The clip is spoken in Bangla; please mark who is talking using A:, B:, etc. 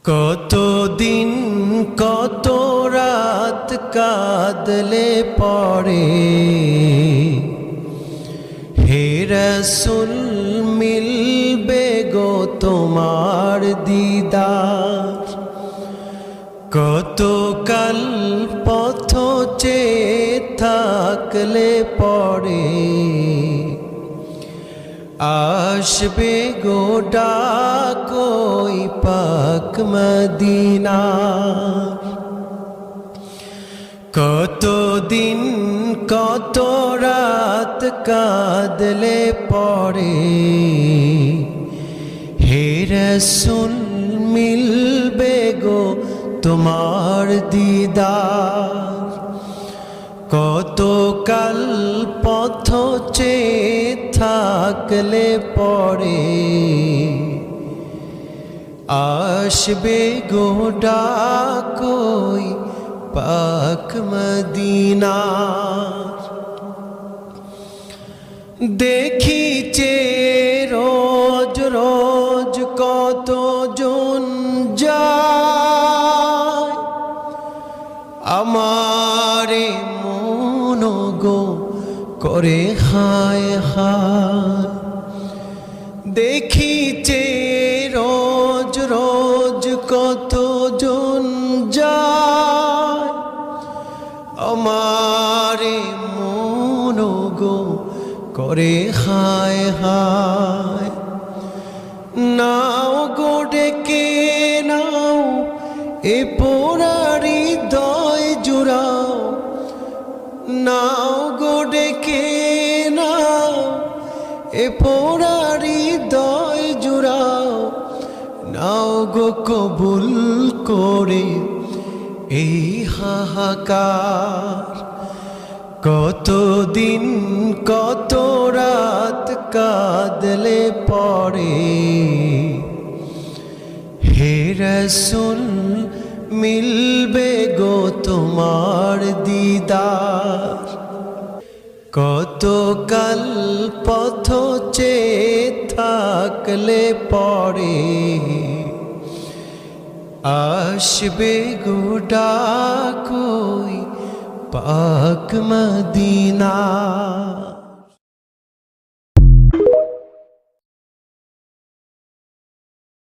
A: কতদিন কত রাত কাঁদলে পড়ে হে রাসূল মিলবে গো তোমার দিদার। কত কাল পথ চেয়ে থাকলে পড়ে আসবে গো ডাকই পাক মদিনা। কতদিন কত রাত কাঁদলে পড়ে হে রাসূল মিলবে গো তোমার দিদার। কত কাল পথ চেয়ে থাকলে পড়ে আসবে গো ডাকই পাক মদিনা। দেখিছে রোজ রোজ কত জন যায় আমারে মন গো করে হায় হায়। দেখিছে রোজ রোজ কত জন যায় আমারে মন গো করে হায় হায়। নাও গো ডেকে নাও এ পোড়ার হৃদয় জুড়াও, নাও গো ডেকে নাও এ পোড়ার হৃদয় জুড়াও। নাও গো কবুল করে এই হাহাকার। কতদিন কত রাত কাঁদলে পড়ে হে রাসূল মিলবে গো তোমার দিদার। কত কাল পথ চেয়ে থাকলে পড়ে আসবে গো ডাকই পাক মদিনা।